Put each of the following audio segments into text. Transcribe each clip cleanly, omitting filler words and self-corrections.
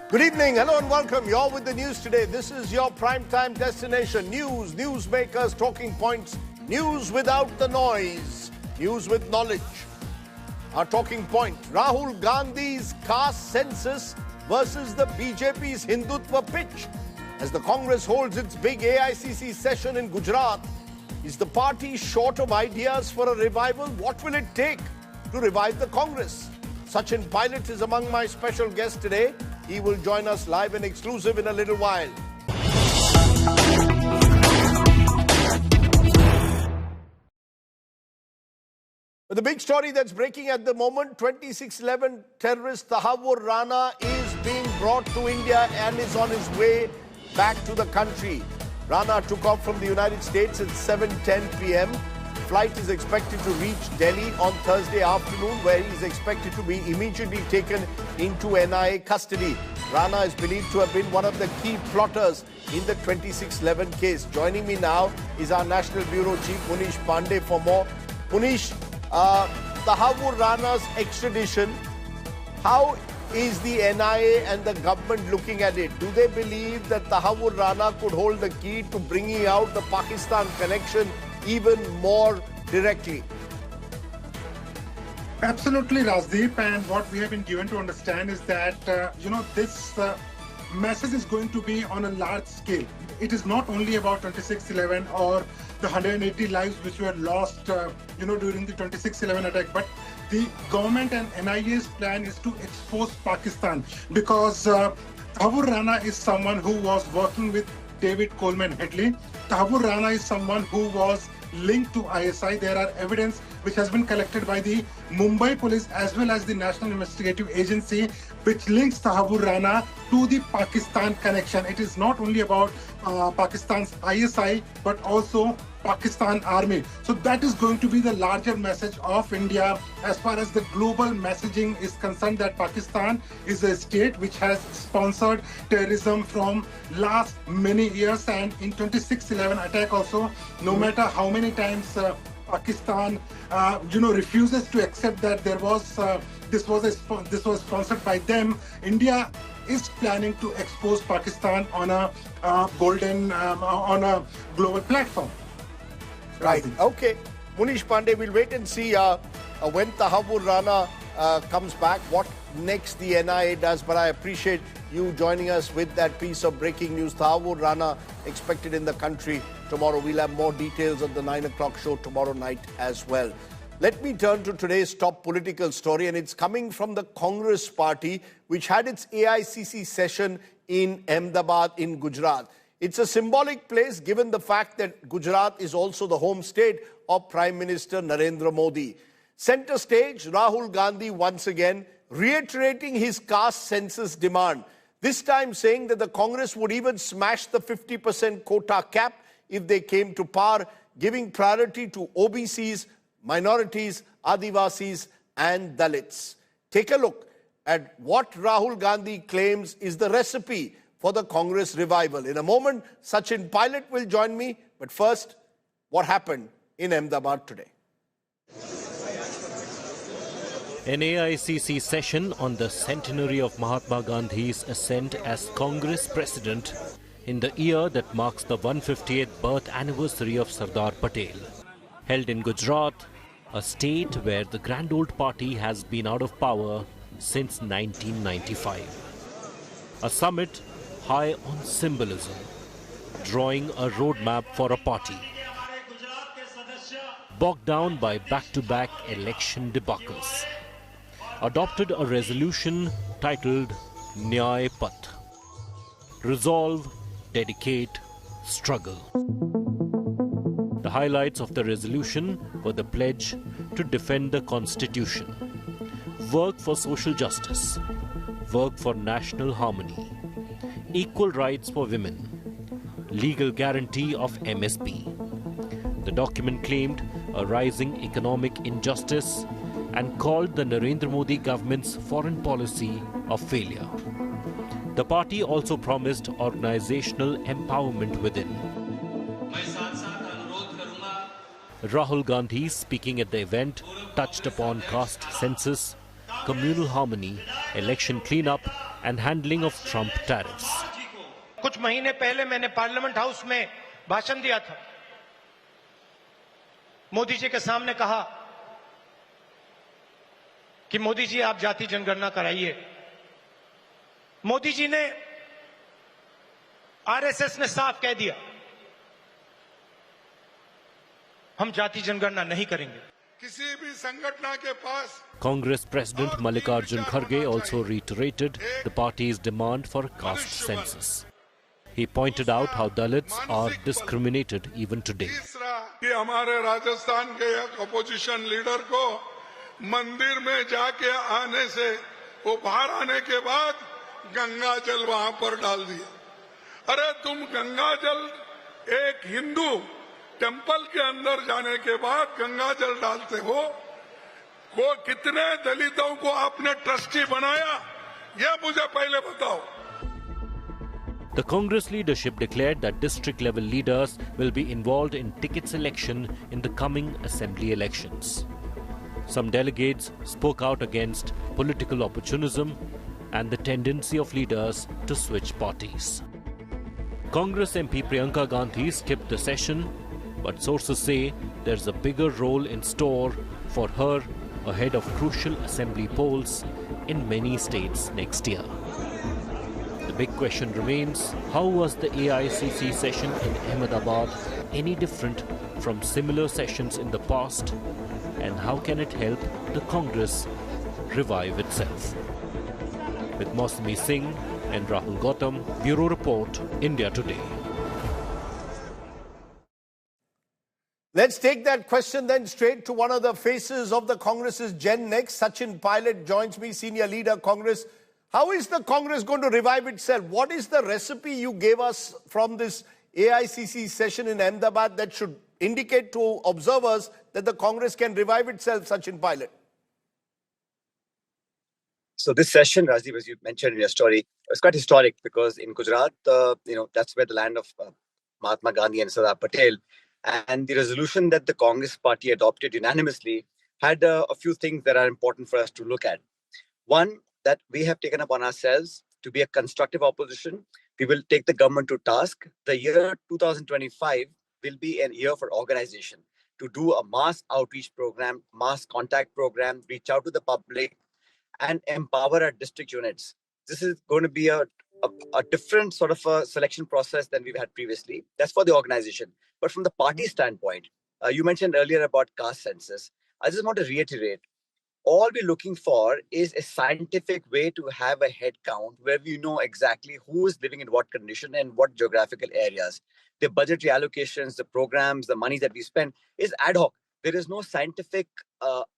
Good evening, hello and welcome. You're with the news today. This is your primetime destination. News, newsmakers, talking points, news without the noise, news with knowledge. Our talking point, Rahul Gandhi's caste census versus the BJP's Hindutva pitch. As the Congress holds its big AICC session in Gujarat, is the party short of ideas for a revival? What will it take to revive the Congress? Sachin Pilot is among my special guests today. He will join us live and exclusive in a little while. But the big story that's breaking at the moment, 2611 terrorist Tahawwur Rana is being brought to India and is on his way back to the country. Rana took off from the United States at 7:10 p.m. Flight is expected to reach Delhi on Thursday afternoon, where he is expected to be immediately taken into NIA custody. Rana is believed to have been one of the key plotters in the 2611 case. Joining me now is our National Bureau Chief, Munish Pandey, for more. Munish, Tahawwur Rana's extradition, how is the NIA and the government looking at it? Do they believe that Tahawwur Rana could hold the key to bringing out the Pakistan connection even more directly? Absolutely, Rajdeep. And what we have been given to understand is that, this message is going to be on a large scale. It is not only about 2611 or the 180 lives which were lost, during the 2611 attack, but the government and NIA's plan is to expose Pakistan, because Tahawwur Rana is someone who was working with David Coleman Headley. Tahawwur Rana is someone who was linked to ISI. There are evidence which has been collected by the Mumbai police as well as the National Investigative Agency, which links Tahawwur Rana to the Pakistan connection. It is not only about Pakistan's ISI, but also Pakistan Army. So that is going to be the larger message of India as far as the global messaging is concerned, that Pakistan is a state which has sponsored terrorism from last many years. And in 2611 attack also, no matter how many times Pakistan refuses to accept that this was sponsored by them, India is planning to expose Pakistan on a global platform. Right. Okay. Munish Pandey, we'll wait and see when Tahawwur Rana comes back, what next the NIA does. But I appreciate you joining us with that piece of breaking news. Tahawwur Rana expected in the country tomorrow. We'll have more details on the 9 o'clock show tomorrow night as well. Let me turn to today's top political story, and it's coming from the Congress party, which had its AICC session in Ahmedabad in Gujarat. It's a symbolic place given the fact that Gujarat is also the home state of Prime Minister Narendra Modi. Center stage, Rahul Gandhi once again reiterating his caste census demand, this time saying that the Congress would even smash the 50% quota cap if they came to power, giving priority to OBCs, minorities, Adivasis and Dalits. Take a look at what Rahul Gandhi claims is the recipe for the Congress revival. In a moment, Sachin Pilot will join me. But first, what happened in Ahmedabad today? An AICC session on the centenary of Mahatma Gandhi's ascent as Congress President in the year that marks the 158th birth anniversary of Sardar Patel. Held in Gujarat, a state where the Grand Old Party has been out of power since 1995. A summit high on symbolism, drawing a roadmap for a party bogged down by back-to-back election debacles, adopted a resolution titled Nyaya Path. Resolve, dedicate, struggle. The highlights of the resolution were the pledge to defend the Constitution, work for social justice, work for national harmony, equal rights for women, legal guarantee of MSP. The document claimed a rising economic injustice and called the Narendra Modi government's foreign policy a failure. The party also promised organizational empowerment within. Rahul Gandhi, speaking at the event, touched upon caste census, communal harmony, election cleanup and handling of Trump tariffs. कुछ महीने पहले मैंने parliament house में भाषण दिया था। मोदी जी के सामने कहा कि मोदी जी आप जाति जनगणना कराइए। मोदी जी ने, आरएसएस ने साफ कह दिया हम जाति जनगणना नहीं करेंगे। किसी भी संगठन के पास Congress President Mallikarjun Kharge also reiterated the party's demand for a caste census. He pointed out how Dalits are discriminated even today. कि हमारे राजस्थान के एक अपोजिशन लीडर को मंदिर में जाके आने से, वो बाहर आने के बाद गंगा जल वहां पर डाल दिया। अरे तुम गंगा जल, एक हिंदू टेंपल के अंदर जाने के बाद गंगा जल डालते हो, वो कितने दलितों को आपने ट्रस्टी बनाया, ये मुझे पहले बताओ। The Congress leadership declared that district-level leaders will be involved in ticket selection in the coming assembly elections. Some delegates spoke out against political opportunism and the tendency of leaders to switch parties. Congress MP Priyanka Gandhi skipped the session, but sources say there's a bigger role in store for her ahead of crucial assembly polls in many states next year. The big question remains, how was the AICC session in Ahmedabad any different from similar sessions in the past, and how can it help the Congress revive itself? With Mausami Singh and Rahul Gautam, Bureau Report, India Today. Let's take that question then straight to one of the faces of the Congress's Gen Next. Sachin Pilot joins me, senior leader, Congress. How is the Congress going to revive itself? What is the recipe you gave us from this AICC session in Ahmedabad that should indicate to observers that the Congress can revive itself, Sachin Pilot? So this session, Rajdeep, as you mentioned in your story, was quite historic because in Gujarat, that's where the land of Mahatma Gandhi and Sardar Patel. And the resolution that the Congress party adopted unanimously had a few things that are important for us to look at. One, that we have taken upon ourselves to be a constructive opposition. We will take the government to task. The year 2025 will be a year for organization, to do a mass outreach program, mass contact program, reach out to the public, and empower our district units. This is going to be a different sort of a selection process than we've had previously. That's for the organization. But from the party standpoint, you mentioned earlier about caste census. I just want to reiterate, all we're looking for is a scientific way to have a head count where we know exactly who is living in what condition and what geographical areas. The budgetary allocations, the programs, the money that we spend is ad hoc. There is no scientific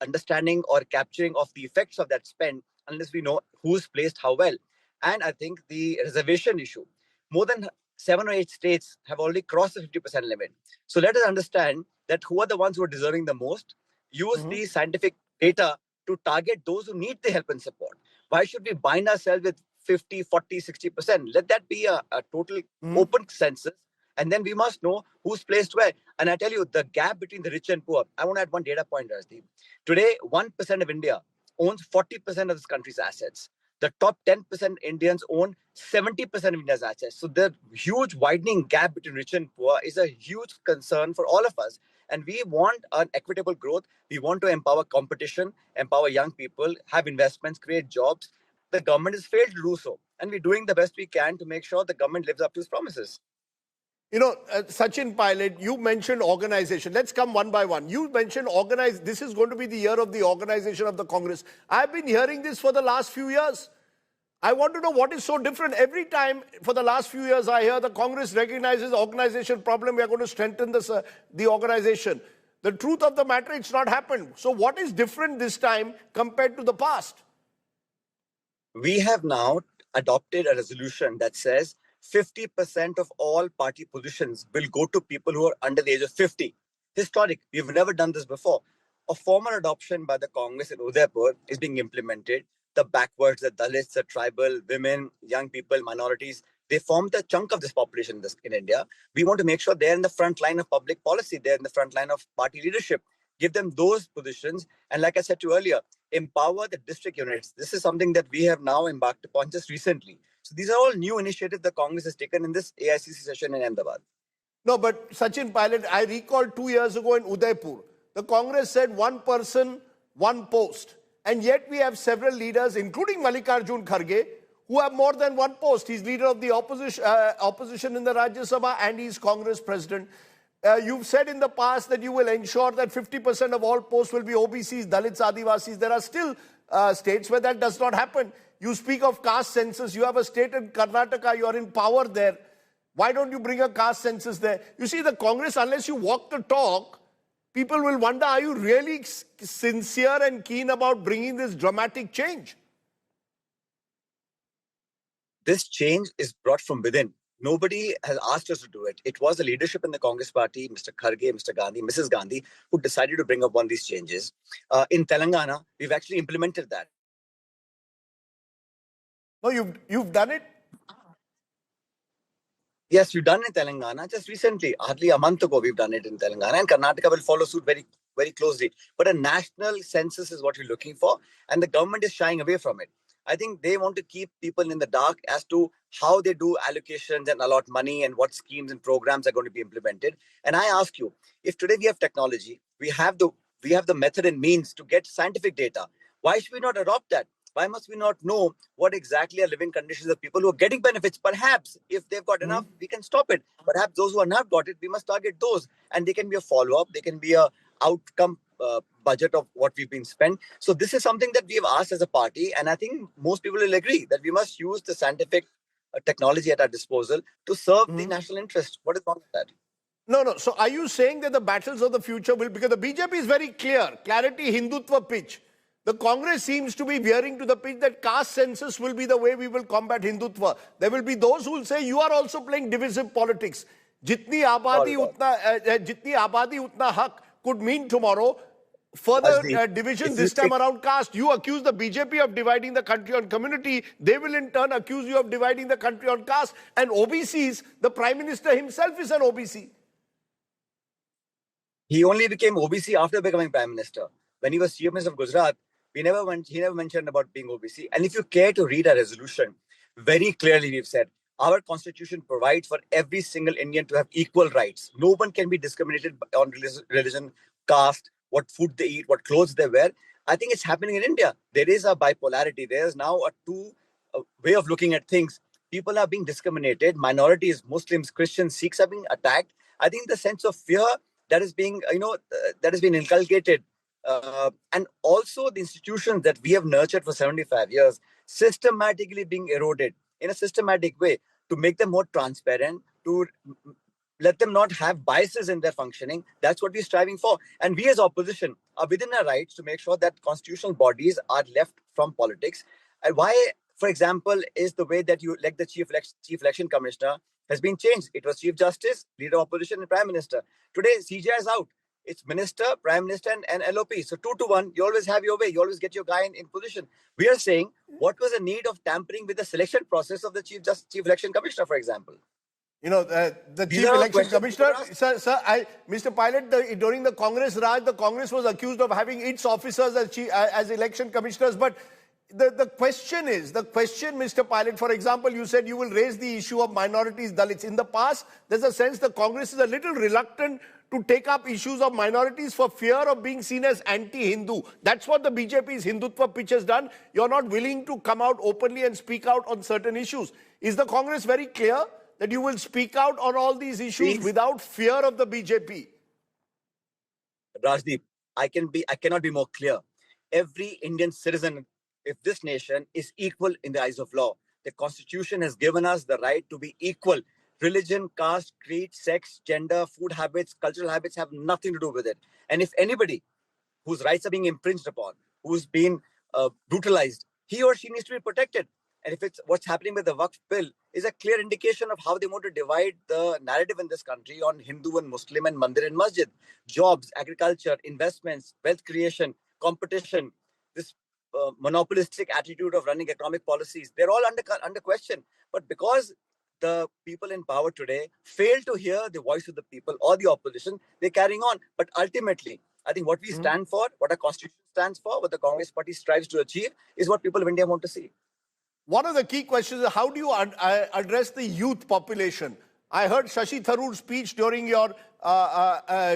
understanding or capturing of the effects of that spend unless we know who's placed how well. And I think the reservation issue, more than 7 or 8 states have already crossed the 50% limit. So let us understand that who are the ones who are deserving the most, use the scientific data to target those who need the help and support. Why should we bind ourselves with 50, 40, 60%? Let that be a total open census. And then we must know who's placed where. And I tell you, the gap between the rich and poor, I want to add one data point, Rajdeep. Today, 1% of India owns 40% of this country's assets. The top 10% Indians own 70% of India's assets. So the huge widening gap between rich and poor is a huge concern for all of us. And we want an equitable growth. We want to empower competition, empower young people, have investments, create jobs. The government has failed to do so. And we're doing the best we can to make sure the government lives up to its promises. You know, Sachin Pilot, you mentioned organization. Let's come one by one. You mentioned this is going to be the year of the organization of the Congress. I've been hearing this for the last few years. I want to know what is so different. Every time for the last few years, I hear the Congress recognizes the organization problem. We are going to strengthen the organization. The truth of the matter, it's not happened. So what is different this time compared to the past? We have now adopted a resolution that says 50% of all party positions will go to people who are under the age of 50. Historic. We've never done this before. A formal adoption by the Congress in Udaipur is being implemented. The backwards, the Dalits, the tribal, women, young people, minorities, they form the chunk of this population in India. We want to make sure they're in the front line of public policy. They're in the front line of party leadership. give them those positions. And like I said to you earlier, empower the district units. This is something that we have now embarked upon just recently. So these are all new initiatives the Congress has taken in this AICC session in Ahmedabad. No, but Sachin Pilot, I recall 2 years ago in Udaipur, the Congress said one person, one post. And yet we have several leaders, including Mallikarjun Kharge, who have more than one post. He's leader of the opposition in the Rajya Sabha and he's Congress president. You've said in the past that you will ensure that 50% of all posts will be OBCs, Dalits, Adivasis. There are still states where that does not happen. You speak of caste census. You have a state in Karnataka. You are in power there. Why don't you bring a caste census there? You see, the Congress, unless you walk the talk, people will wonder, are you really sincere and keen about bringing this dramatic change? This change is brought from within. Nobody has asked us to do it. It was the leadership in the Congress party, Mr. Kharge, Mr. Gandhi, Mrs. Gandhi, who decided to bring up one of these changes. In Telangana, we've actually implemented that. No, you've done it? Yes, we've done it in Telangana just recently. Hardly a month ago, we've done it in Telangana, and Karnataka will follow suit very, very closely. But a national census is what we're looking for, and the government is shying away from it. I think they want to keep people in the dark as to how they do allocations and allot money and what schemes and programs are going to be implemented. And I ask you, if today we have technology, we have the method and means to get scientific data, why should we not adopt that? Why must we not know what exactly are living conditions of people who are getting benefits? Perhaps if they've got enough, we can stop it. Perhaps those who are not got it, we must target those. And they can be a follow-up. They can be a outcome budget of what we've been spent. So this is something that we have asked as a party. And I think most people will agree that we must use the scientific technology at our disposal to serve the national interest. What is wrong with that? No. So are you saying that the battles of the future will, because the BJP is very clear, clarity, Hindutva pitch. The Congress seems to be veering to the pitch that caste census will be the way we will combat Hindutva. There will be those who will say you are also playing divisive politics. Jitni abadi utna haq could mean tomorrow further division this time around caste. You accuse the BJP of dividing the country on community. They will in turn accuse you of dividing the country on caste. And OBCs, the Prime Minister himself is an OBC. He only became OBC after becoming Prime Minister. When he was Chief Minister of Gujarat, he never mentioned about being OBC. And if you care to read our resolution, very clearly we've said, our constitution provides for every single Indian to have equal rights. No one can be discriminated on religion, caste, what food they eat, what clothes they wear. I think it's happening in India. There is a bipolarity. There is now a way of looking at things. People are being discriminated. Minorities, Muslims, Christians, Sikhs are being attacked. I think the sense of fear that is being, that has been inculcated. And also the institutions that we have nurtured for 75 years, systematically being eroded in a systematic way to make them more transparent, to let them not have biases in their functioning. That's what we're striving for. And we as opposition are within our rights to make sure that constitutional bodies are left from politics. And why, for example, is the way that you elect the chief election commissioner has been changed. It was Chief Justice, Leader of Opposition, and Prime Minister. Today, CJ is out. It's Minister, Prime Minister, and LOP. So 2-1, you always have your way. You always get your guy in position. We are saying, what was the need of tampering with the selection process of the Chief Election Commissioner, for example? The Chief Election Commissioner, Mr. Pilot, during the Congress Raj, the Congress was accused of having its officers as election commissioners. But the question, Mr. Pilot, for example, you said you will raise the issue of minorities, Dalits. In the past, there's a sense the Congress is a little reluctant to take up issues of minorities for fear of being seen as anti-Hindu. That's what the BJP's Hindutva pitch has done. You're not willing to come out openly and speak out on certain issues. Is the Congress very clear that you will speak out on all these issues without fear of the BJP? Rajdeep, I cannot be more clear. Every Indian citizen of this nation is equal in the eyes of law. The Constitution has given us the right to be equal. Religion, caste, creed, sex, gender, food habits, cultural habits have nothing to do with it. And if anybody whose rights are being infringed upon, who's been brutalized, he or she needs to be protected. And if it's what's happening with the Waqf bill is a clear indication of how they want to divide the narrative in this country on Hindu and Muslim and Mandir and Masjid. Jobs, agriculture, investments, wealth creation, competition, this monopolistic attitude of running economic policies, they're all under question. But because the people in power today fail to hear the voice of the people or the opposition, they're carrying on. But ultimately, I think what we stand for, what our constitution stands for, what the Congress party strives to achieve is what people of India want to see. One of the key questions is how do you address the youth population? I heard Shashi Tharoor's speech during your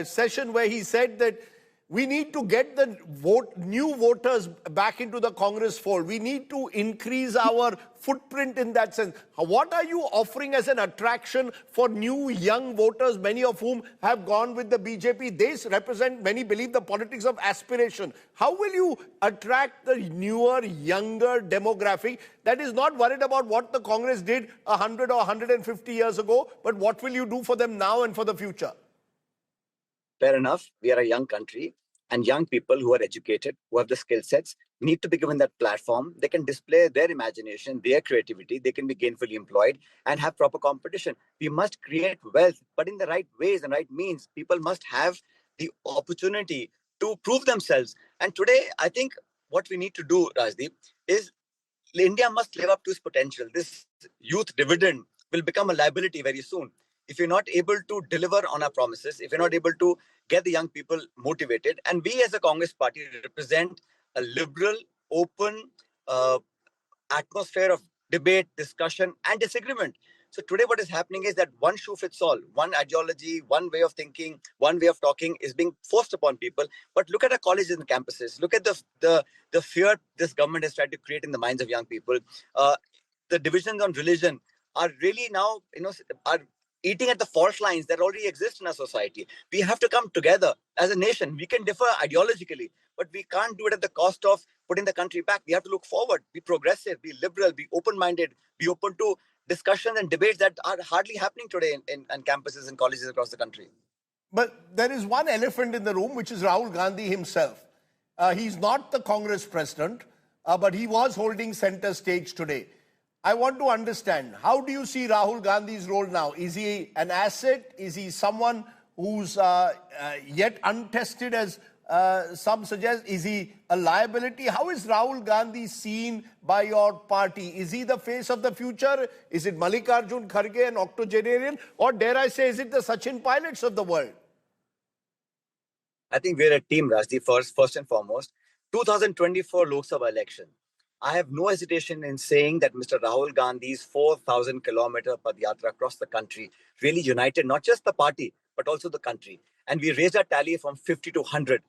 session where he said that we need to get the new voters back into the Congress fold. We need to increase our footprint in that sense. What are you offering as an attraction for new young voters, many of whom have gone with the BJP? They represent, many believe, the politics of aspiration. How will you attract the newer, younger demographic that is not worried about what the Congress did 100 or 150 years ago, but what will you do for them now and for the future? Fair enough. We are a young country. And young people who are educated, who have the skill sets, need to be given that platform. They can display their imagination, their creativity. They can be gainfully employed and have proper competition. We must create wealth, but in the right ways and right means. People must have the opportunity to prove themselves. And today, I think what we need to do, Rajdeep, is India must live up to its potential. This youth dividend will become a liability very soon. If you're not able to deliver on our promises, if you're not able to get the young people motivated, and we as a Congress party represent a liberal, open atmosphere of debate, discussion, and disagreement. So today what is happening is that one shoe fits all, one ideology, one way of thinking, one way of talking is being forced upon people. But look at our colleges and campuses. Look at the fear this government has tried to create in the minds of young people. The divisions on religion are really now, are eating at the fault lines that already exist in our society. We have to come together as a nation. We can differ ideologically, but we can't do it at the cost of putting the country back. We have to look forward, be progressive, be liberal, be open-minded, be open to discussions and debates that are hardly happening today in campuses and colleges across the country. But there is one elephant in the room, which is Rahul Gandhi himself. He's not the Congress president, but he was holding center stage today. I want to understand, how do you see Rahul Gandhi's role now? Is he an asset? Is he someone who's yet untested, as some suggest? Is he a liability? How is Rahul Gandhi seen by your party? Is he the face of the future? Is it Mallikarjun Kharge, an octogenarian? Or dare I say, is it the Sachin Pilots of the world? I think we're a team, Rajdeep, first and foremost. 2024 Lok Sabha election. I have no hesitation in saying that Mr. Rahul Gandhi's 4,000-kilometer Padyatra across the country really united not just the party, but also the country. And we raised our tally from 50 to 100.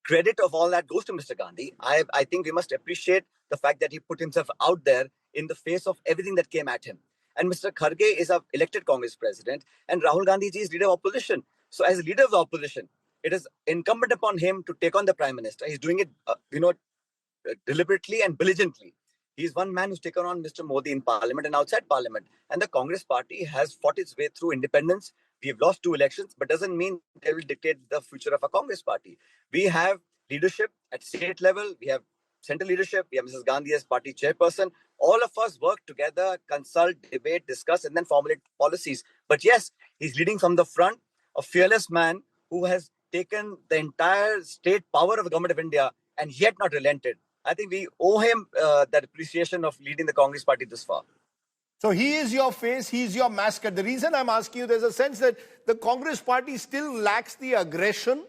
Credit of all that goes to Mr. Gandhi. I think we must appreciate the fact that he put himself out there in the face of everything that came at him. And Mr. Kharge is an elected Congress president, and Rahul Gandhi is leader of opposition. So as leader of the opposition, it is incumbent upon him to take on the Prime Minister. He's doing it, deliberately and belligerently. He's one man who's taken on Mr. Modi in Parliament and outside Parliament. And the Congress party has fought its way through independence. We have lost 2 elections, but doesn't mean they will dictate the future of a Congress party. We have leadership at state level. We have central leadership. We have Mrs. Gandhi as party chairperson. All of us work together, consult, debate, discuss, and then formulate policies. But yes, he's leading from the front, a fearless man who has taken the entire state power of the government of India and yet not relented. I think we owe him that appreciation of leading the Congress party this far. So he is your face, he is your mascot. The reason I'm asking you, there's a sense that the Congress party still lacks the aggression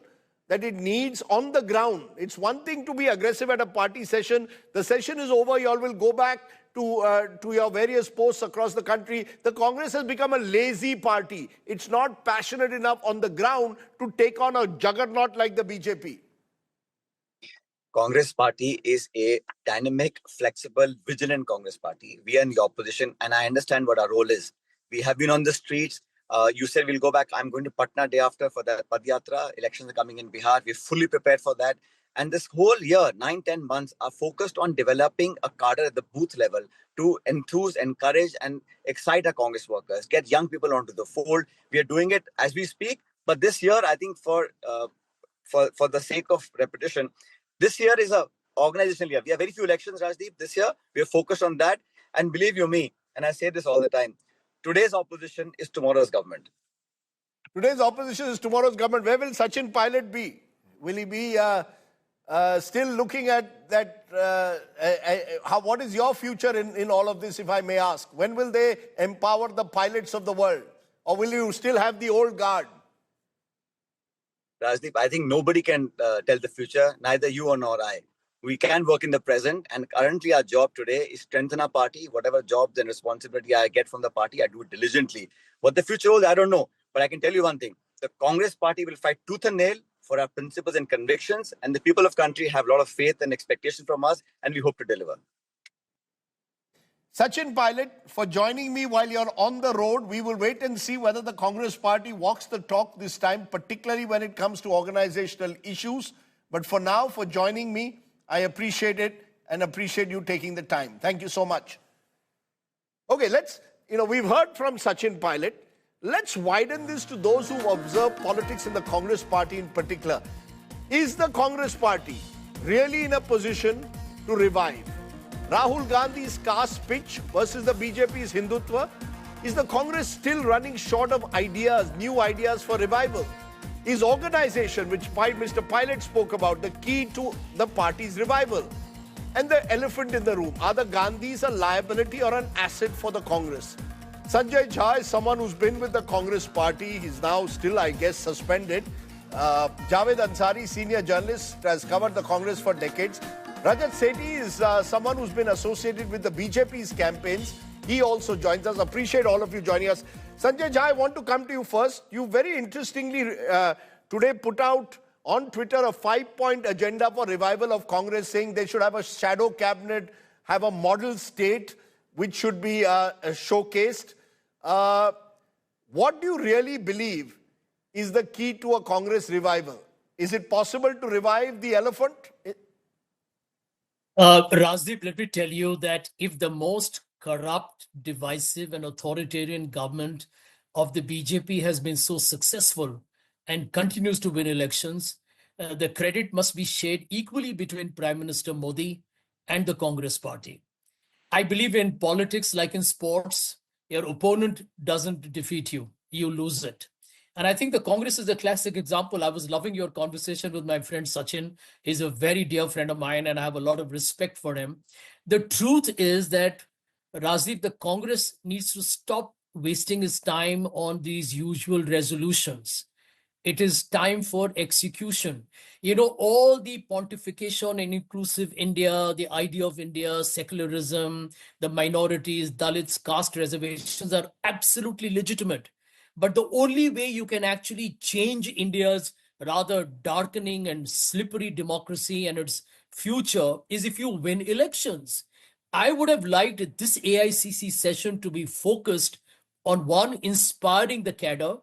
that it needs on the ground. It's one thing to be aggressive at a party session. The session is over, you all will go back to your various posts across the country. The Congress has become a lazy party. It's not passionate enough on the ground to take on a juggernaut like the BJP. Congress party is a dynamic, flexible, vigilant Congress party. We are in the opposition, and I understand what our role is. We have been on the streets. You said we'll go back. I'm going to Patna day after for the Padyatra. Elections are coming in Bihar. We're fully prepared for that. And this whole year, 9-10 months, are focused on developing a cadre at the booth level to enthuse, encourage, and excite our Congress workers, get young people onto the fold. We are doing it as we speak. But this year, I think for the sake of repetition, this year is a organizational year. We have very few elections, Rajdeep. This year, we are focused on that. And believe you me, and I say this all the time, today's opposition is tomorrow's government. Today's opposition is tomorrow's government. Where will Sachin Pilot be? Will he be still looking at that? What is your future in all of this, if I may ask? When will they empower the pilots of the world? Or will you still have the old guard? Rajdeep, I think nobody can tell the future, neither you or nor I. We can work in the present, and currently our job today is strengthen our party. Whatever jobs and responsibility I get from the party, I do it diligently. What the future holds, I don't know. But I can tell you one thing. The Congress party will fight tooth and nail for our principles and convictions, and the people of country have a lot of faith and expectation from us, and we hope to deliver. Sachin Pilot, for joining me while you're on the road. We will wait and see whether the Congress party walks the talk this time, particularly when it comes to organizational issues. But for now, for joining me, I appreciate it and appreciate you taking the time. Thank you so much. Okay, we've heard from Sachin Pilot. Let's widen this to those who observe politics in the Congress party in particular. Is the Congress party really in a position to revive? Rahul Gandhi's caste pitch versus the BJP's Hindutva? Is the Congress still running short of ideas, new ideas for revival? Is organization, which Mr. Pilot spoke about, the key to the party's revival? And the elephant in the room, are the Gandhis a liability or an asset for the Congress? Sanjay Jha is someone who's been with the Congress party. He's now still, I guess, suspended. Javed Ansari, senior journalist, has covered the Congress for decades. Rajat Sethi is someone who's been associated with the BJP's campaigns. He also joins us. Appreciate all of you joining us. Sanjay Jha, I want to come to you first. You very interestingly today put out on Twitter a 5-point agenda for revival of Congress, saying they should have a shadow cabinet, have a model state which should be showcased. What do you really believe is the key to a Congress revival? Is it possible to revive the elephant? Rajdeep, let me tell you that if the most corrupt, divisive and authoritarian government of the BJP has been so successful and continues to win elections, the credit must be shared equally between Prime Minister Modi and the Congress party. I believe in politics like in sports, your opponent doesn't defeat you, you lose it. And I think the Congress is a classic example. I was loving your conversation with my friend Sachin. He's a very dear friend of mine and I have a lot of respect for him. The truth is that, Rajdeep, the Congress needs to stop wasting its time on these usual resolutions. It is time for execution. All the pontification and inclusive India, the idea of India, secularism, the minorities, Dalits, caste reservations are absolutely legitimate. But the only way you can actually change India's rather darkening and slippery democracy and its future is if you win elections. I would have liked this AICC session to be focused on, one, inspiring the cadre.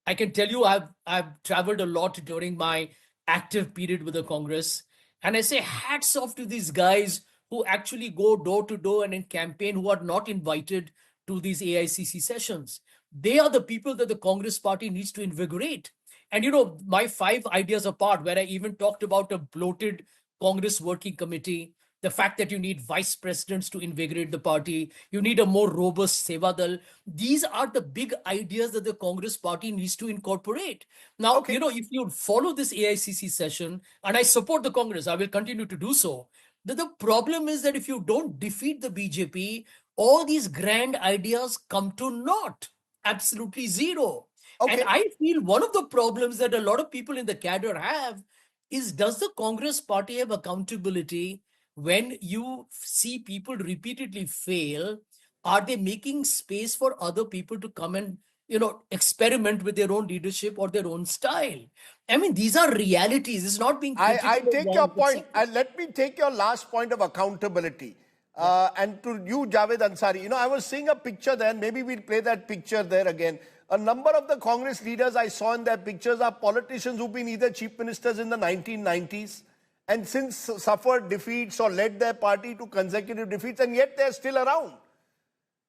I can tell you I've traveled a lot during my active period with the Congress. And I say hats off to these guys who actually go door to door and in campaign, who are not invited to these AICC sessions. They are the people that the Congress party needs to invigorate. And my 5 ideas apart, where I even talked about a bloated Congress working committee, the fact that you need vice presidents to invigorate the party, you need a more robust Seva Dal. These are the big ideas that the Congress party needs to incorporate. Now, if you follow this AICC session, and I support the Congress, I will continue to do so. The problem is that if you don't defeat the BJP, all these grand ideas come to naught. Absolutely zero. And I feel one of the problems that a lot of people in the cadre have is, does the Congress party have accountability when you see people repeatedly fail? Are they making space for other people to come and, experiment with their own leadership or their own style? I mean, these are realities. It's not being critical. I take your point. And let me take your last point of accountability. And to you, Javed Ansari, I was seeing a picture there, and maybe we'll play that picture there again. A number of the Congress leaders I saw in their pictures are politicians who've been either chief ministers in the 1990s and since suffered defeats or led their party to consecutive defeats, and yet they're still around.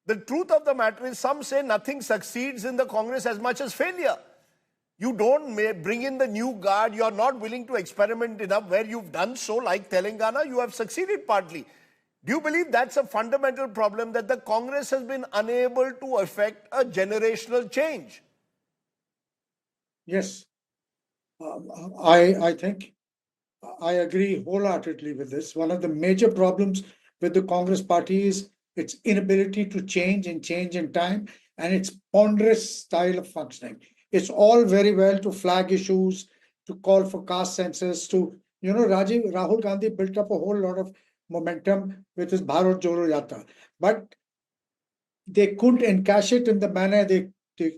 The truth of the matter is, some say nothing succeeds in the Congress as much as failure. You don't bring in the new guard. You're not willing to experiment enough. Where you've done so, like Telangana, you have succeeded partly. Do you believe that's a fundamental problem, that the Congress has been unable to effect a generational change? Yes. I think I agree wholeheartedly with this. One of the major problems with the Congress party is its inability to change and change in time, and its ponderous style of functioning. It's all very well to flag issues, to call for caste census, to, Rahul Gandhi built up a whole lot of momentum with his Bharat Jodo Yatra. But they couldn't encash it in the manner they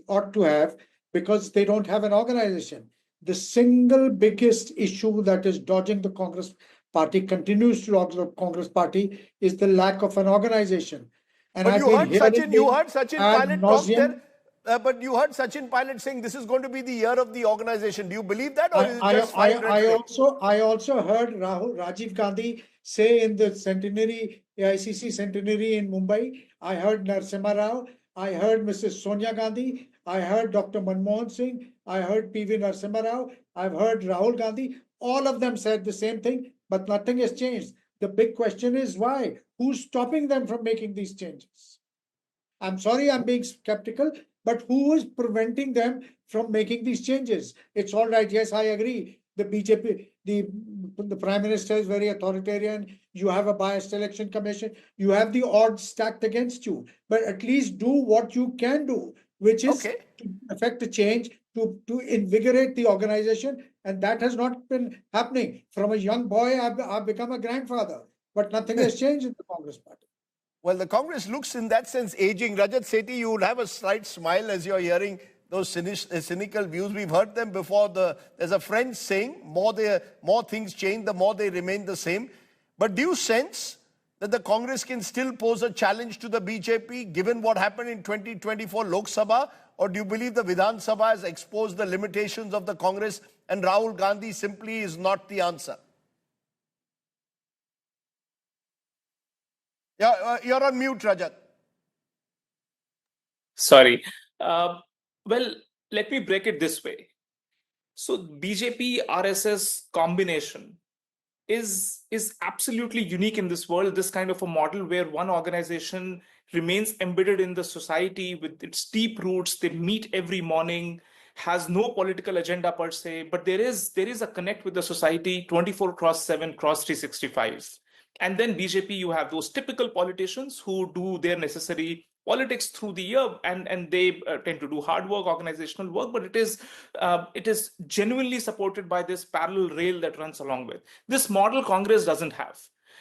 ought to have because they don't have an organization. The single biggest issue that is dodging the Congress party, continues to dodge the Congress party, is the lack of an organization. And but you heard Sachin Pilot talk there. But you heard Sachin Pilot saying this is going to be the year of the organization. Do you believe that, or is it just fine rhetoric? I also heard Rajiv Gandhi say in the centenary, AICC centenary in Mumbai. I heard Narasimha Rao. I heard Mrs. Sonia Gandhi. I heard Dr. Manmohan Singh. I heard PV Narasimha Rao. I've heard Rahul Gandhi. All of them said the same thing, but nothing has changed. The big question is why? Who's stopping them from making these changes? I'm sorry, I'm being skeptical, but who is preventing them from making these changes? It's all right. Yes, I agree. The BJP, the Prime Minister is very authoritarian. You have a biased election commission. You have the odds stacked against you. But at least do what you can do, which is to effect a change, to invigorate the organization. And that has not been happening. From a young boy, I've become a grandfather. But nothing has changed in the Congress party. Well, the Congress looks in that sense aging. Rajat Sethi, you would have a slight smile as you're hearing those cynical views. We've heard them before. There's a French saying, more things change, the more they remain the same. But do you sense that the Congress can still pose a challenge to the BJP given what happened in 2024 Lok Sabha? Or do you believe the Vidhan Sabha has exposed the limitations of the Congress and Rahul Gandhi simply is not the answer? Yeah, you're on mute, Rajat. Sorry. Well, let me break it this way. So BJP RSS combination is absolutely unique in this world, this kind of a model where one organization remains embedded in the society with its deep roots. They meet every morning, has no political agenda per se, but there is a connect with the society 24/7, cross 365. And then BJP, you have those typical politicians who do their necessary politics through the year, and they tend to do hard work, organizational work, but it is genuinely supported by this parallel rail that runs along with. This model Congress doesn't have.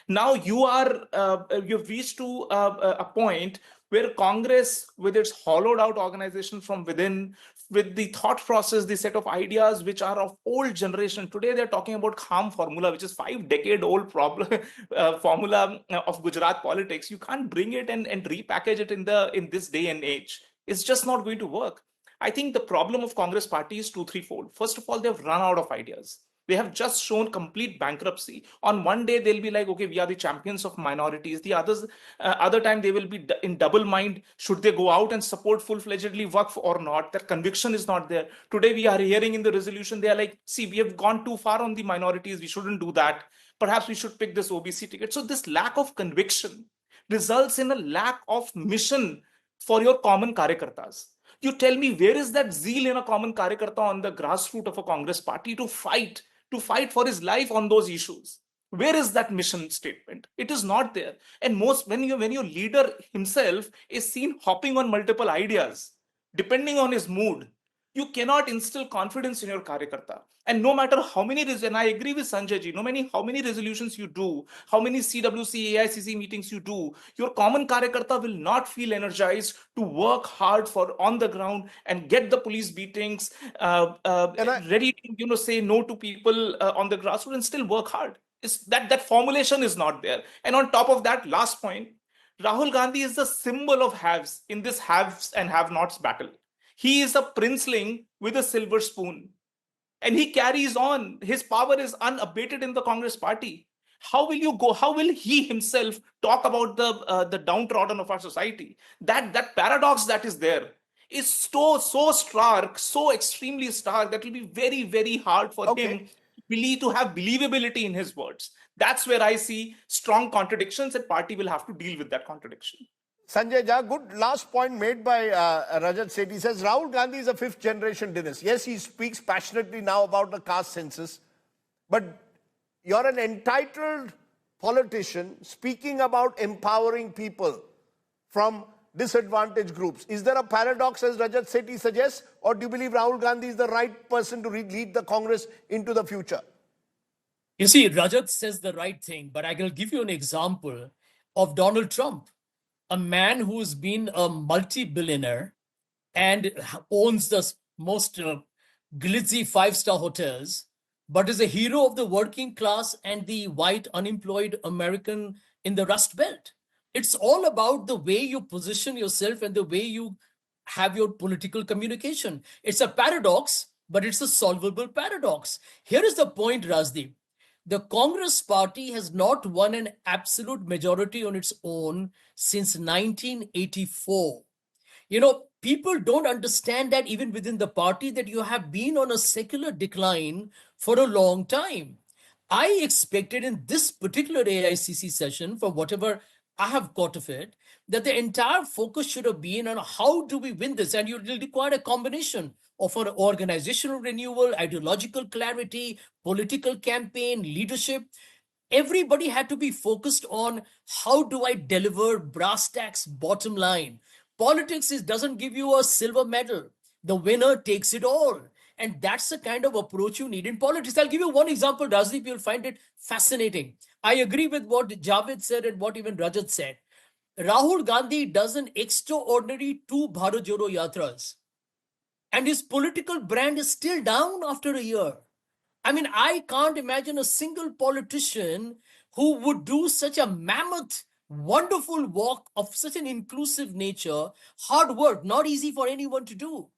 Now you've reached to a point where Congress, with its hollowed out organization from within, with the thought process, the set of ideas which are of old generation. Today they're talking about Kham formula, which is 5-decade-old formula of Gujarat politics. You can't bring it and repackage it in this day and age. It's just not going to work. I think the problem of Congress party is 2-3-fold. First of all, they've run out of ideas. They have just shown complete bankruptcy. On one day, they'll be like, okay, we are the champions of minorities. The other time, they will be in double mind. Should they go out and support full-fledgedly Waqf or not? That conviction is not there. Today, we are hearing in the resolution, they are like, see, we have gone too far on the minorities. We shouldn't do that. Perhaps we should pick this OBC ticket. So this lack of conviction results in a lack of mission for your common karyakartas. You tell me, where is that zeal in a common karyakarta on the grassroots of a Congress party to fight for his life on those issues? Where is that mission statement? It is not there. And when your leader himself is seen hopping on multiple ideas, depending on his mood, you cannot instill confidence in your karyakarta. And no matter how many, and I agree with Sanjay ji, how many resolutions you do, how many CWC, AICC meetings you do, your common karyakarta will not feel energized to work hard on the ground and get the police beatings, ready to say no to people on the grassroots and still work hard. That formulation is not there. And on top of that, last point, Rahul Gandhi is the symbol of haves in this haves and have-nots battle. He is a princeling with a silver spoon. And he carries on. His power is unabated in the Congress party. How will he himself talk about the downtrodden of our society? That paradox that is there is so stark, so extremely stark, that it will be very, very hard for him to have believability in his words. That's where I see strong contradictions, and party will have to deal with that contradiction. Sanjay Jha, good last point made by Rajat Sethi. Says Rahul Gandhi is a fifth-generation dynast. Yes, he speaks passionately now about the caste census, but you're an entitled politician speaking about empowering people from disadvantaged groups. Is there a paradox, as Rajat Sethi suggests, or do you believe Rahul Gandhi is the right person to lead the Congress into the future? You see, Rajat says the right thing, but I will give you an example of Donald Trump, a man who's been a multi-billionaire and owns the most glitzy five-star hotels, but is a hero of the working class and the white unemployed American in the Rust Belt. It's all about the way you position yourself and the way you have your political communication. It's a paradox, but it's a solvable paradox. Here is the point, Rajdeep. The Congress party has not won an absolute majority on its own since 1984. You know, people don't understand that even within the party that you have been on a secular decline for a long time. I expected in this particular AICC session, from whatever I have got of it, that the entire focus should have been on how do we win this? And you will require a combination of an organizational renewal, ideological clarity, political campaign, leadership. Everybody had to be focused on how do I deliver brass tacks bottom line. Politics doesn't give you a silver medal. The winner takes it all. And that's the kind of approach you need in politics. I'll give you one example, Rajdeep, you'll find it fascinating. I agree with what Javed said and what even Rajat said. Rahul Gandhi does an extraordinary 2 Bharat Jodo Yatras. And his political brand is still down after a year. I mean, I can't imagine a single politician who would do such a mammoth, wonderful walk of such an inclusive nature, hard work, not easy for anyone to do.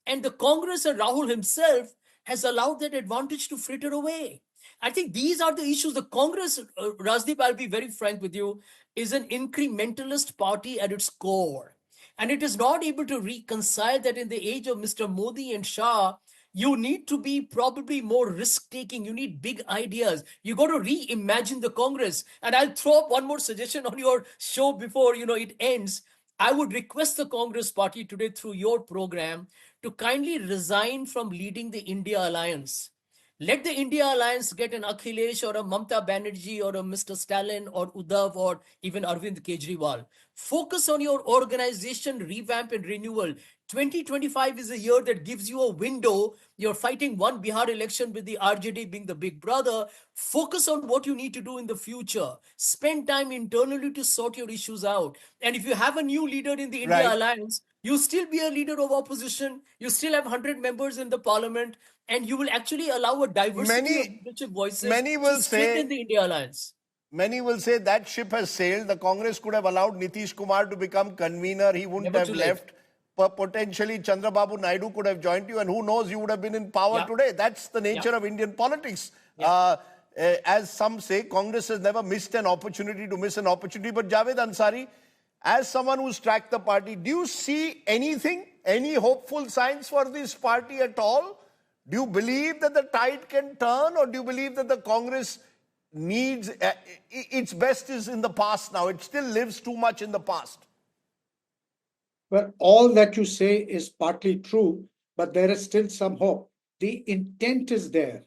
And the Congress and Rahul himself has allowed that advantage to fritter away. I think these are the issues. The Congress, Rajdeep, I'll be very frank with you, is an incrementalist party at its core. And it is not able to reconcile that in the age of Mr. Modi and Shah, you need to be probably more risk-taking. You need big ideas. You got to reimagine the Congress. And I'll throw up one more suggestion on your show before it ends. I would request the Congress party today through your program to kindly resign from leading the India Alliance. Let the India Alliance get an Akhilesh or a Mamta Banerjee or a Mr. Stalin or Uddhav or even Arvind Kejriwal. Focus on your organization, revamp and renewal. 2025 is a year that gives you a window. You're fighting one Bihar election with the RJD being the big brother. Focus on what you need to do in the future. Spend time internally to sort your issues out. And if you have a new leader in the India Alliance, you still be a leader of opposition. You still have 100 members in the parliament. And you will actually allow a diversity of leadership voices to strengthen the India Alliance. Many will say that ship has sailed. The Congress could have allowed Nitish Kumar to become convener. He wouldn't have left. Potentially, Chandrababu Naidu could have joined you. And who knows, you would have been in power today. That's the nature of Indian politics. As some say, Congress has never missed an opportunity to miss an opportunity. But Javed Ansari, as someone who's tracked the party, do you see anything, any hopeful signs for this party at all? Do you believe that the tide can turn, or do you believe that the Congress needs, its best is in the past now? It still lives too much in the past. Well, all that you say is partly true, but there is still some hope. The intent is there.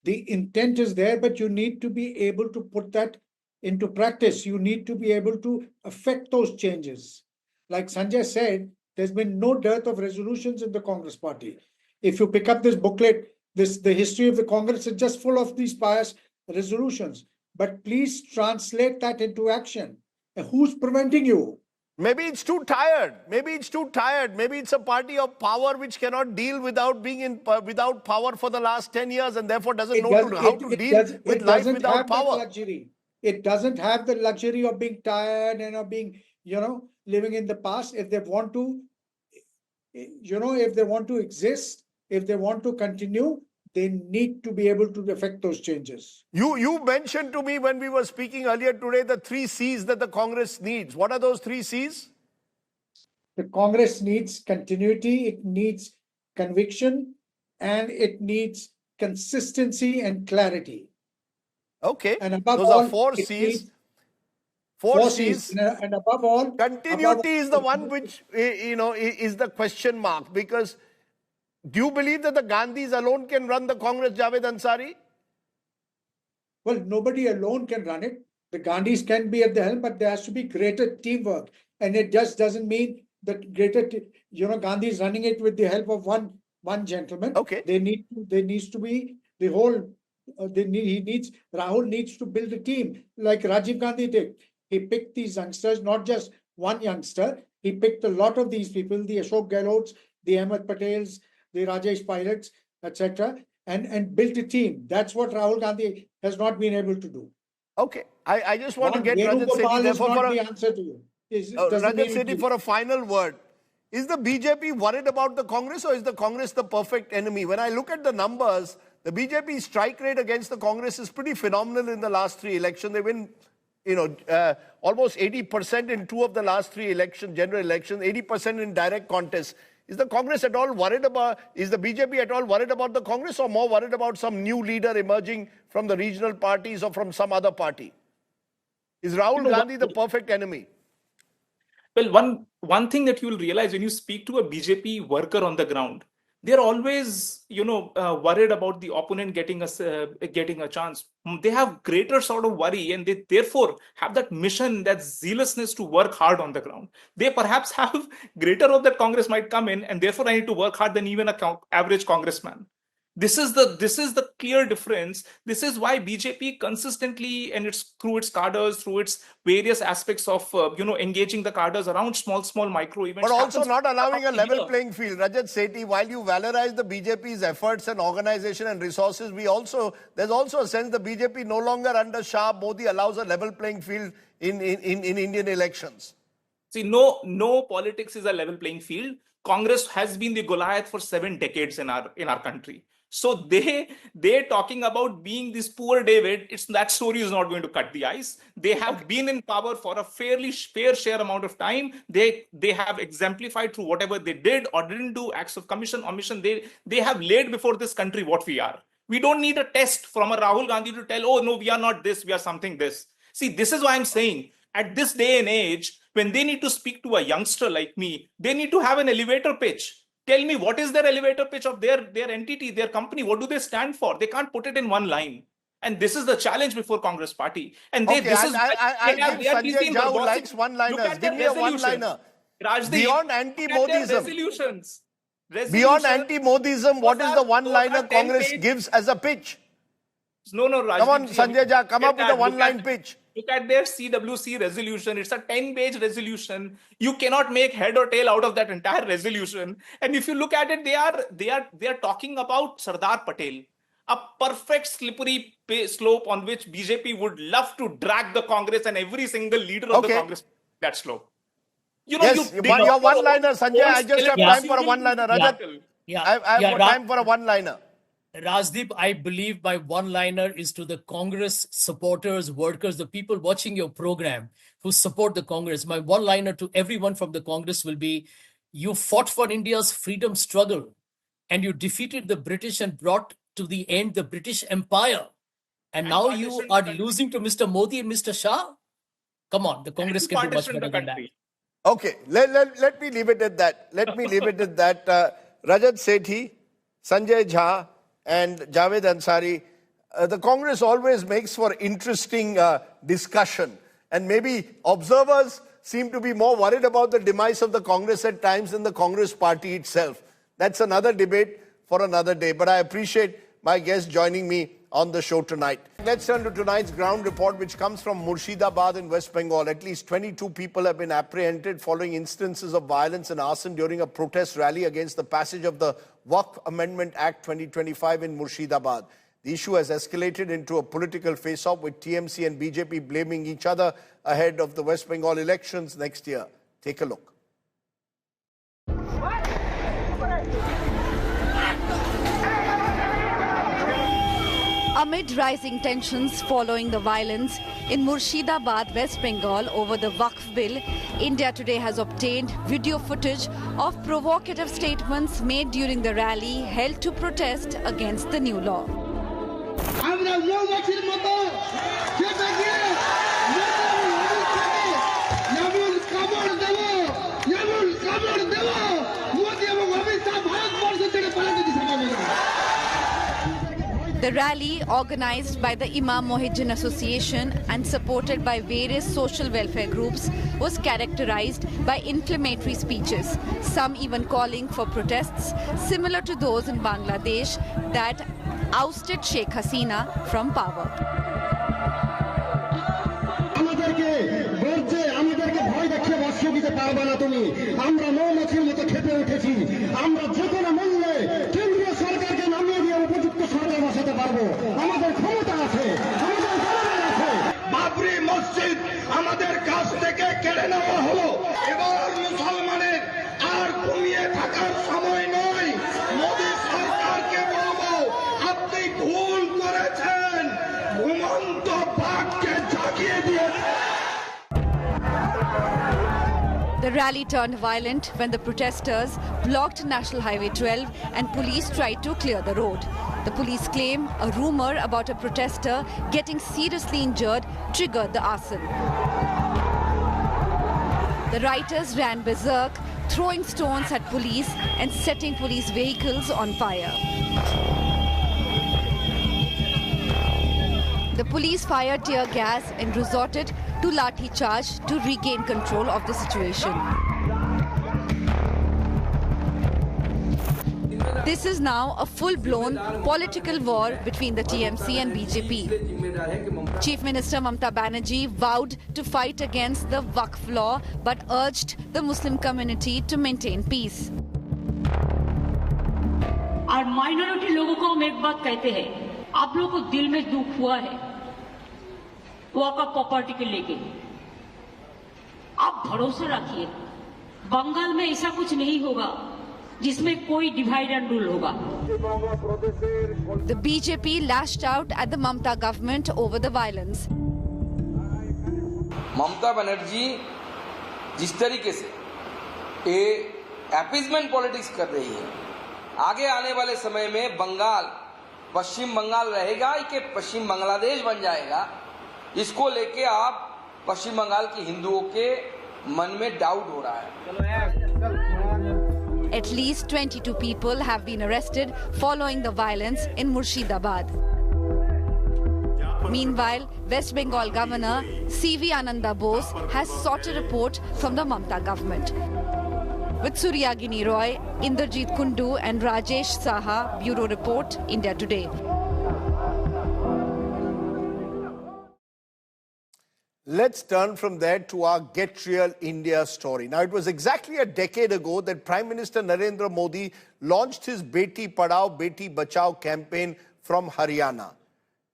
The intent is there, but you need to be able to put that into practice. You need to be able to affect those changes. Like Sanjay said, there's been no dearth of resolutions in the Congress party. If you pick up this booklet, the history of the Congress is just full of these pious resolutions. But please translate that into action. And who's preventing you? Maybe it's too tired. Maybe it's too tired. Maybe it's a party of power which cannot deal without being without power for the last 10 years and therefore doesn't know how to deal with life without power. It doesn't have the luxury of being tired and of being, living in the past. If they want to, if they want to exist, if they want to continue, they need to be able to affect those changes. You mentioned to me when we were speaking earlier today the 3 C's that the Congress needs. What are those 3 C's? The Congress needs continuity, it needs conviction, and it needs consistency and clarity. Okay, and above those all, are 4 C's. 4 C's. And above all, continuity is the one which, is the question mark, because do you believe that the Gandhis alone can run the Congress, Javed Ansari? Well, nobody alone can run it. The Gandhis can be at the helm, but there has to be greater teamwork. And it just doesn't mean that Gandhi is running it with the help of one gentleman. Okay. There needs to be the whole. Rahul needs to build a team like Rajiv Gandhi did. He picked these youngsters, not just one youngster. He picked a lot of these people, the Ashok Gehlots, the Ahmed Patels, the Rajesh Pilots, etc., and built a team. That's what Rahul Gandhi has not been able to do. Okay. I just want to get Rajat Rajat Sethi the answer to you. Rajat Sethi for a final word. Is the BJP worried about the Congress, or is the Congress the perfect enemy? When I look at the numbers, the BJP strike rate against the Congress is pretty phenomenal in the last 3 elections. They win, almost 80% in 2 of the last 3 general elections, 80% in direct contests. Is the Congress at all worried about, is the BJP at all worried about the Congress, or more worried about some new leader emerging from the regional parties or from some other party? Is Rahul Gandhi the perfect enemy? Well, one thing that you will realize when you speak to a BJP worker on the ground, they're always, worried about the opponent getting a chance. They have greater sort of worry, and they therefore have that mission, that zealousness to work hard on the ground. They perhaps have greater hope that Congress might come in, and therefore I need to work hard than even an average congressman. This is the clear difference. This is why BJP consistently, and through its cadres, through its various aspects of engaging the cadres around small micro events, but also not allowing a level playing field. Rajat Sethi, while you valorize the BJP's efforts and organization and resources, there's also a sense the BJP no longer under Shah Modi allows a level playing field in Indian elections. See, no politics is a level playing field. Congress has been the Goliath for 7 decades in our country. So they're talking about being this poor David. That story is not going to cut the ice. They have been in power for a fair share amount of time. They have exemplified through whatever they did or didn't do, acts of commission, omission. They have laid before this country what we are. We don't need a test from a Rahul Gandhi to tell, oh no, we are not this, we are something this. See, this is why I'm saying at this day and age, when they need to speak to a youngster like me, they need to have an elevator pitch. Tell me, what is their elevator pitch of their entity, their company? What do they stand for? They can't put it in one line. And this is the challenge before Congress Party. And I give Sanjay Jha who likes one-liners. Give me a one-liner. Rajdeep, beyond anti-Modism. Resolutions. Beyond anti-Modism, what is the one-liner Congress gives as a pitch? No, Rajdeep. Come on, Sanjay Jha, come up with a one-line pitch. Look at their CWC resolution. It's a 10-page resolution. You cannot make head or tail out of that entire resolution. And if you look at it, they are talking about Sardar Patel, a perfect slippery slope on which BJP would love to drag the Congress and every single leader of the Congress that slope. Your one-liner, Sanjay. I just have time for a one-liner. Rajat, I have time for a one-liner. Rajdeep, I believe my one-liner is to the Congress supporters, workers, the people watching your program who support the Congress. My one-liner to everyone from the Congress will be, you fought for India's freedom struggle and you defeated the British and brought to the end the British Empire. And now you are losing to Mr. Modi and Mr. Shah? Come on, the Congress can do much better than that. Okay, let me leave it at that. Rajat Sethi, Sanjay Jha, and Javed Ansari, the Congress always makes for interesting discussion. And maybe observers seem to be more worried about the demise of the Congress at times than the Congress party itself. That's another debate for another day. But I appreciate my guests joining me on the show tonight. Let's turn to tonight's ground report, which comes from Murshidabad in West Bengal. At least 22 people have been apprehended following instances of violence and arson during a protest rally against the passage of the Waqf Amendment Act 2025 in Murshidabad. The issue has escalated into a political face-off with TMC and BJP blaming each other ahead of the West Bengal elections next year. Take a look. Amid rising tensions following the violence in Murshidabad, West Bengal over the Waqf bill, India Today has obtained video footage of provocative statements made during the rally held to protest against the new law. The rally, organized by the Imam Mohideen Association and supported by various social welfare groups, was characterized by inflammatory speeches, some even calling for protests similar to those in Bangladesh that ousted Sheikh Hasina from power. Babri মসজিদ আমাদের কাছ থেকে কেড়ে নেওয়া হলো। এবার মুসলমানের আর ঘুমিয়ে থাকার সময় নয়। মোদি সরকারকে বলবো, আপনি ভুল করেছেন, ঘুমন্ত বাঘকে জাগিয়ে দিয়েছেন। The rally turned violent when the protesters blocked National Highway 12 and police tried to clear the road. The police claim a rumor about a protester getting seriously injured triggered the arson. The rioters ran berserk, throwing stones at police and setting police vehicles on fire. The police fired tear gas and resorted to lathi charge to regain control of the situation. This is now a full-blown political war between the TMC and BJP. Chief Minister Mamata Banerjee vowed to fight against the Waqf law but urged the Muslim community to maintain peace. और minority लोगों को हम एक बात कहते हैं, आप लोगों को दिल में दुख हुआ है वक़्फ़ प्रॉपर्टी के लेके, आप भरोसा रखिए बंगाल में ऐसा कुछ नहीं होगा जिसमें कोई डिवाइड एंड रूल होगा. The BJP lashed out at the Mamata government over the violence. Mamata Banerjee जिस तरीके से ये अपीजमेंट पॉलिटिक्स कर रही है, आगे आने वाले समय में बंगाल पश्चिम बंगाल रहेगा कि पश्चिम बांग्लादेश बन जाएगा, इसको लेके आप पश्चिम बंगाल के हिंदुओं के मन में डाउट हो रहा है. At least 22 people have been arrested following the violence in Murshidabad. Meanwhile, West Bengal Governor C.V. Ananda Bose has sought a report from the Mamata government. With Suryagini Roy, Inderjeet Kundu and Rajesh Saha, Bureau Report, India Today. Let's turn from there to our Get Real India story. Now, it was exactly a decade ago that Prime Minister Narendra Modi launched his Beti Padhao, Beti Bachao campaign from Haryana.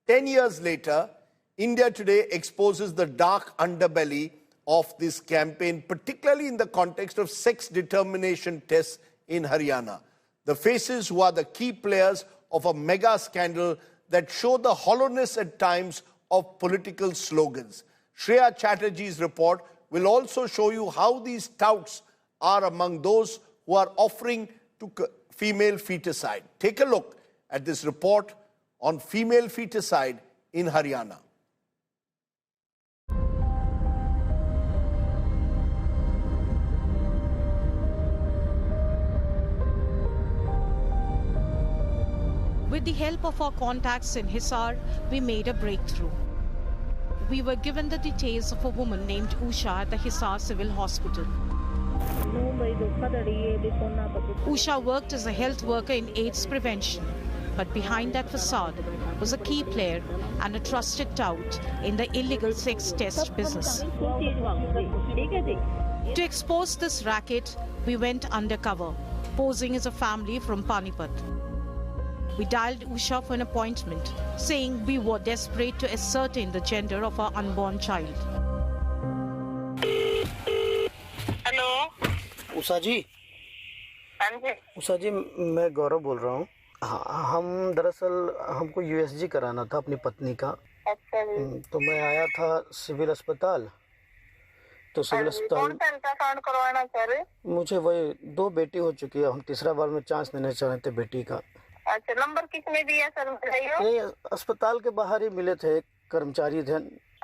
10 years later, India Today exposes the dark underbelly of this campaign, particularly in the context of sex determination tests in Haryana. The faces who are the key players of a mega scandal that show the hollowness at times of political slogans. Shreya Chatterjee's report will also show you how these touts are among those who are offering to female feticide. Take a look at this report on female feticide in Haryana. With the help of our contacts in Hisar, we made a breakthrough. We were given the details of a woman named Usha at the Hisar Civil Hospital. Usha worked as a health worker in AIDS prevention, but behind that facade was a key player and a trusted tout in the illegal sex test business. To expose this racket, we went undercover, posing as a family from Panipat. We dialed Usha for an appointment, saying we were desperate to ascertain the gender of our unborn child. Hello Usha ji. हाँ जी. उषा जी, मैं गौरव बोल रहा हूँ. हम दरअसल हमको USG कराना था अपनी पत्नी का. अच्छा जी. तो मैं आया था सिविल अस्पताल. तो सिविल अस्पताल कौन सा अल्ट्रासाउंड करवाना चाह रहे? मुझे वही 2 बेटी हो चुकी है, हम तीसरा बार में चांस देना चाह रहे थे बेटी का. अच्छा, नंबर किसने दिया सर? नहीं, अस्पताल के बाहर ही मिले थे, कर्मचारी थे.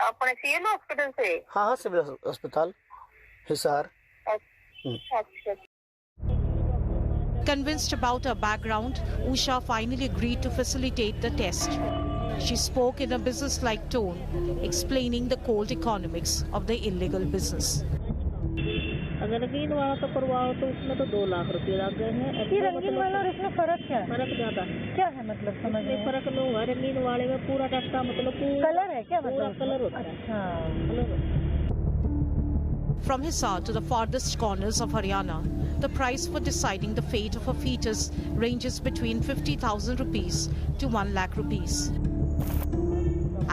अपने सिविल हॉस्पिटल से? हाँ, सिविल अस्पताल हिसार. अच्छा. Convinced about her background, Usha finally agreed to facilitate the test. She spoke in a business-like tone, explaining the cold economics of the illegal business. अगर रंगीन वाला तो करवाओ तो उसमें तो 2 लाख रुपए लग गए हैं। ये रंगीन वाला और इसमें फर्क क्या है? फर्क ज्यादा क्या है मतलब समझ में फर्क नहीं हुआ। रंगीन वाले में पूरा टट्टा मतलब कलर है क्या मतलब कलर होता है। अच्छा। From Hisar to the farthest corners of Haryana, the price for deciding the fate of a fetus ranges between 50,000 rupees to 1 lakh rupees.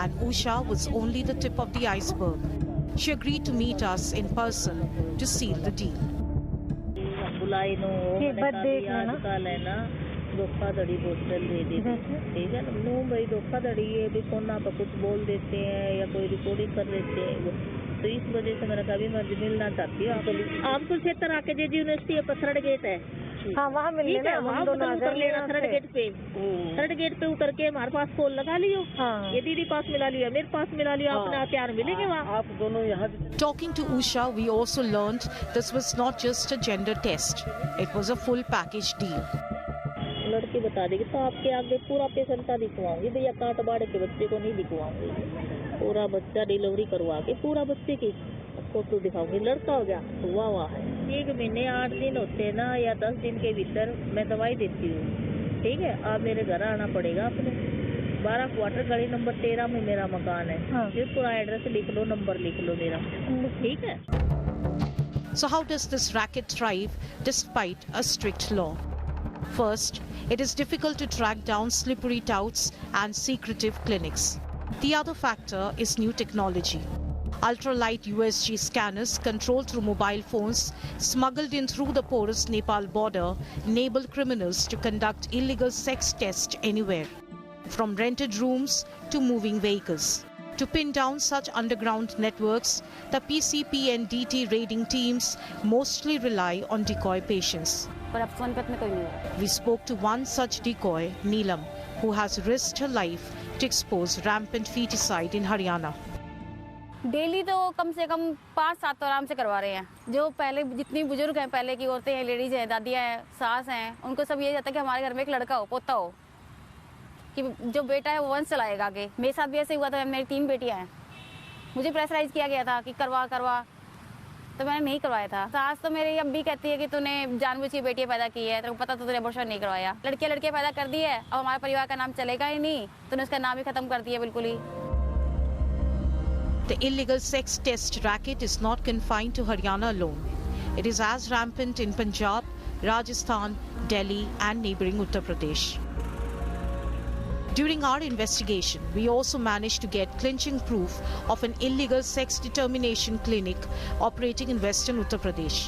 And Usha was only the tip of the iceberg. She agreed to meet us in person to seal the deal. बुलाई no आजकल है ना धोखाधड़ी बहुत चल रही थी। ठीक है ना नो भाई धोखाधड़ी है भी कोना पर कुछ बोल देते हैं या कोई रिकॉर्डिंग कर लेते हैं। तो इस वजह से मैंने कभी मैं मिलना चाहती हूँ। आपको क्षेत्र आके जे यूनिवर्सिटी पर थर्ड गेट है। हाँ वहाँ मिल लेना हम दोनों उतर लेना थर्ड गेट पे उतर के हमारे पास कॉल लगा लियो। हाँ। ये दीदी पास मिला लिया मेरे पास मिला लिया अपने हथियार मिलेंगे वहाँ। आप दोनों यहाँ। Talking to Usha, we also learned this was not just a gender test. It was a full package deal. लड़की बता देगी तो आपके आगे पूरा पेशेंटा दिखवाऊंगी भैया काट बाड़े के बच्चे को नहीं दिखवाऊंगी। पूरा बच्चा डिलीवरी करवा के पूरा बच्चे की फोटो दिखाऊंगी। लड़का हो गया हुआ हुआ है 1 महीने 8 दिन होते हैं ना या 10 दिन के भीतर मैं दवाई देती हूँ। ठीक है आप मेरे घर आना पड़ेगा अपने 12 क्वार्टर गली नंबर 13 में मेरा मकान है। हाँ। फिर पूरा एड्रेस लिख लो नंबर लिख लो मेरा। ठीक है। So how does this racket thrive despite a strict law? First, it is difficult to track down slippery touts and secretive clinics. The other factor is new technology. Ultralight USG scanners controlled through mobile phones smuggled in through the porous Nepal border enable criminals to conduct illegal sex tests anywhere, from rented rooms to moving vehicles. To pin down such underground networks, the PCP and DT raiding teams mostly rely on decoy patients. We spoke to one such decoy, Neelam, who has risked her life to expose rampant feticide in Haryana. Daily तो कम से कम 5-7 तो आराम से करवा रहे हैं। जो पहले जितनी बुजुर्ग हैं पहले की औरतें हैं लेडीज हैं दादियाँ हैं सास हैं उनको सब ये जाता है कि हमारे घर में एक लड़का हो पोता हो कि जो बेटा है वो वंश चलाएगा आगे। मेरे साथ भी ऐसे हुआ था। मेरी 3 बेटियाँ हैं। मुझे प्रेशराइज किया गया था कि करवा तो मैंने नहीं करवाया था। सास तो मेरी अब भी कहती है कि तूने जानबूझ के बेटियाँ पैदा की है तेरे को पता तो तूने अबॉर्शन नहीं करवाया। लड़कियाँ पैदा कर दी है अब हमारे परिवार का नाम चलेगा ही नहीं। तूने उसका नाम ही खत्म कर दिया बिल्कुल ही। The illegal sex test racket is not confined to Haryana alone. It is as rampant in Punjab, Rajasthan, Delhi and neighbouring Uttar Pradesh. During our investigation, we also managed to get clinching proof of an illegal sex determination clinic operating in western Uttar Pradesh.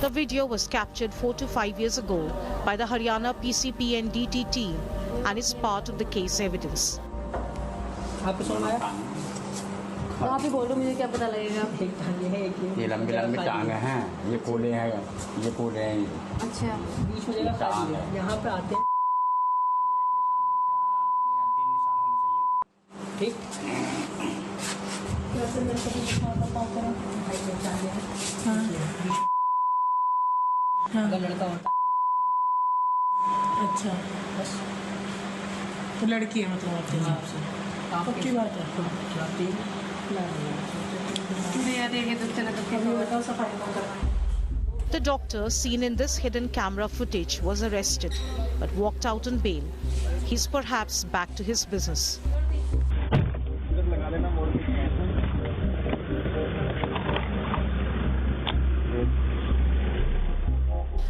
The video was captured 4 to 5 years ago by the Haryana PCP and DT team and is part of the case evidence. आप ही बोल रहे मुझे क्या पता लगेगा। ये लंबी लंबी टांगे हैं ये कोले हैं ये कोले हैं। अच्छा बीच में जगह यहाँ पे आते हैं 3 निशान होने चाहिए। ठीक हाँ लड़का होता। अच्छा बस तो लड़की है मतलब आपके हिसाब से पक्की बात है। The doctor seen in this hidden camera footage was arrested but walked out on bail. He's perhaps back to his business.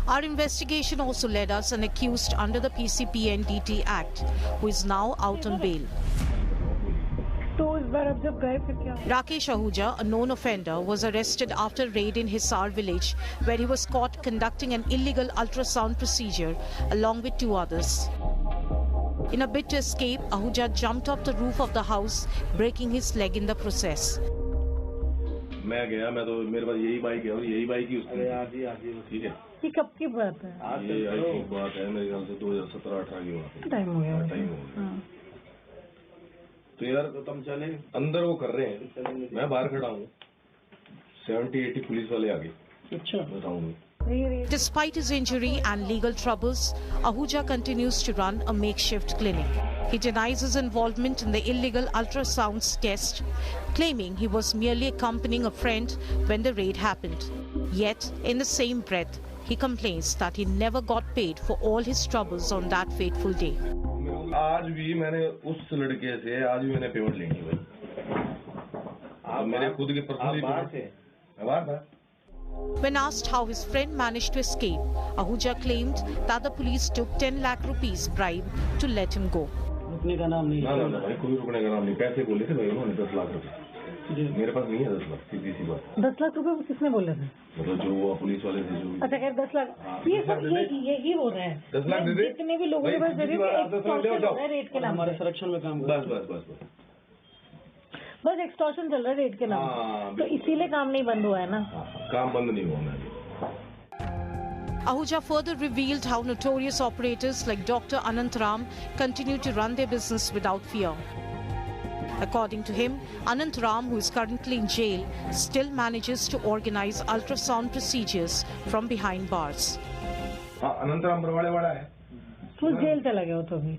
Our investigation also led us an accused under the PCP and DT Act who is now out on bail. Rakesh Ahuja, a known offender, was arrested after raid in Hisar village where he was caught conducting an illegal ultrasound procedure along with 2 others. In a bid to escape, Ahuja jumped off the roof of the house, breaking his leg in the process. मैं तो मेरे पास यही bike है और यही bike ही उसकी ठीक है। ये कब की बात है? ये आई थिंक बात है मेरे ख्याल से 2017-18 की बात है। टाइम हो गया। तो यार तुम चले अंदर वो कर रहे हैं मैं बाहर खड़ा हूँ 70-80 पुलिस वाले आगे। अच्छा बताऊंगा Despite his injury and legal troubles, Ahuja continues to run a makeshift clinic. He denies his involvement in the illegal ultrasound test, claiming he was merely accompanying a friend when the raid happened. Yet, in the same breath, he complains that he never got paid for all his troubles on that fateful day. आज भी मैंने उस लड़के से आज भी मैंने payment लेनी है भाई मेरे खुद के personally When asked how his friend managed to escape, Ahuja claimed that the police took 10 lakh rupees bribe to let him go. रुकने का नाम नहीं ना भाई कोई रुकने का नाम नहीं पैसे बोले थे भाई उन्होंने 10 लाख रुपए मेरे पास नहीं है 10 लाख सीधी सी बात 10 लाख रुपए किसने बोले थे मतलब जो वो पुलिस वाले थे जो अच्छा खैर 10 लाख ये सब ये हो रहा है 10 लाख दे दे जितने भी लोगों के पास दे रहे हैं रेट के नाम हमारे संरक्षण में काम बस एक्सटॉर्शन चल रहा है रेट के नाम तो इसीलिए काम नहीं बंद हुआ है ना काम बंद नहीं हुआ है Ahuja further revealed how notorious operators like Dr. Anantram continue to run their business without fear. According to him, Anantram, who is currently in jail, still manages to organize ultrasound procedures from behind bars. Anantram बरवाड़े वाला है तो jail चला गया तो भी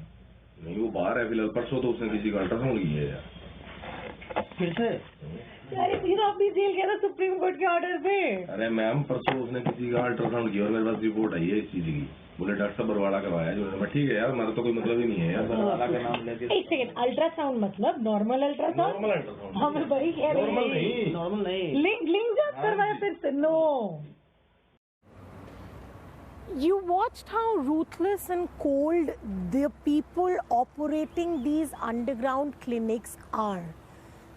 नहीं वो बाहर है फिलहाल परसों तो उसने किसी का अल्ट्रासाउंड किया है यार फिर से यार फिर आप भी जेल गया था सुप्रीम कोर्ट के ऑर्डर पे अरे मैम परसों उसने किसी का अल्ट्रासाउंड किया और मेरे पास रिपोर्ट आई है इस चीज की बोले डॉक्टर साहब बरवाड़ा करवाया जो ठीक है यार हमारा तो कोई मतलब ही नहीं है यार बरवाड़ा का नाम लेके एक सेकंड अल्ट्रासाउंड मतलब नॉर्मल अल्ट्रासाउंड हम वही कह रहे हैं नॉर्मल नहीं लिंक जांच करवाया फिर से no You watched how ruthless and cold the people operating these underground clinics are.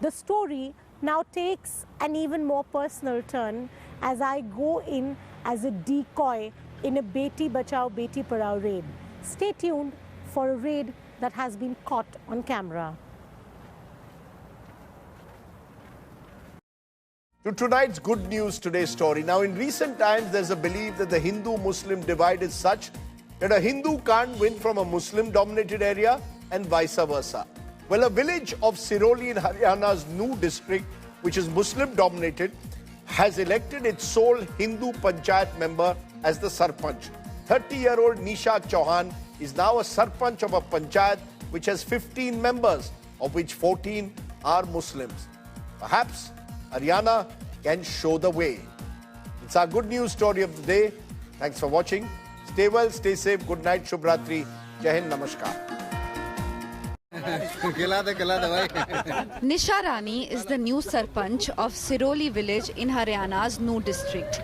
The story now takes an even more personal turn as I go in as a decoy in a Beti Bachao Beti Padhao raid. Stay tuned for a raid that has been caught on camera. To tonight's Good News Today story. Now, in recent times, there's a belief that the Hindu-Muslim divide is such that a Hindu can't win from a Muslim-dominated area and vice versa. Well, a village of Siroli in Haryana's new district, which is Muslim-dominated, has elected its sole Hindu Panchayat member as the Sarpanch. 30-year-old Nisha Chauhan is now a Sarpanch of a Panchayat which has 15 members, of which 14 are Muslims. Perhaps Haryana can show the way. It's our good news story of the day. Thanks for watching. Stay well, stay safe. Good night, Shubh Ratri. Jai Hind, Namaskar. Nisha Rani is the new Sarpanch of Siroli village in Haryana's new district.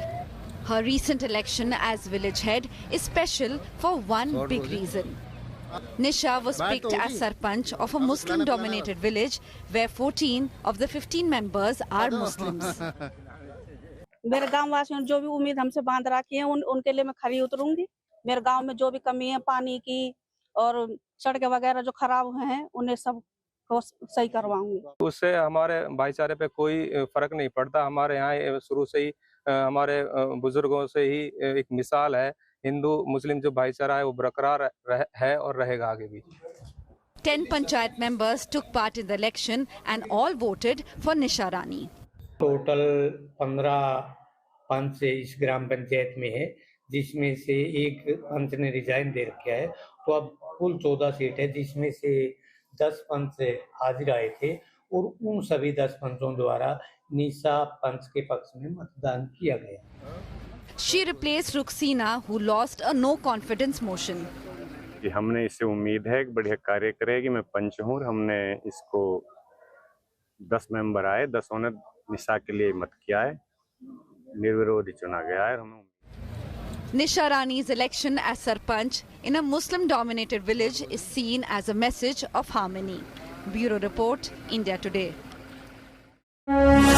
Her recent election as village head is special for one big reason. Nisha was picked as Sarpanch of a Muslim-dominated village where 14 of the 15 members are Muslims. मेरे गांव वासियों ने जो भी उम्मीद हमसे बांध रखी है उनके लिए मैं खरी उतरूंगी। मेरे गांव में जो भी कमी है पानी की और सड़कें वगैरह जो खराब हुए हैं उन्हें सब को सही करवाऊंगी। उससे हमारे भाईचारे पे कोई फर्क नहीं पड़ता। हमारे यहाँ शुरू से ही हमारे बुजुर्गों से ही एक मिसाल है। हिंदू मुस्लिम जो भाईचारा है वो बरकरार है और रहेगा आगे भी। 10 panchayat members took part in the election and all voted for Nisha Rani. Total 15 पंच इस ग्राम पंचायत में है, जिसमें से एक पंच ने रिजाइन दे रखा है, तो अब कुल 14 सीट है, जिसमें से 10 पंच हाजिर आए थे और उन सभी 10 पंचों द्वारा निशा पंच के पक्ष में मतदान किया गया। She replaced Ruxina, who lost a no confidence motion. कि हमने इससे उम्मीद है कि बढ़िया कार्य करेगी। मैं पंच हूँ, हमने इसको 10 मेंबर आए, 10 ने निशा के लिए मत किया है, निर्विरोध चुना गया है। Nisha Rani's election as Sarpanch in a Muslim-dominated village is seen as a message of harmony. Bureau Report, India Today.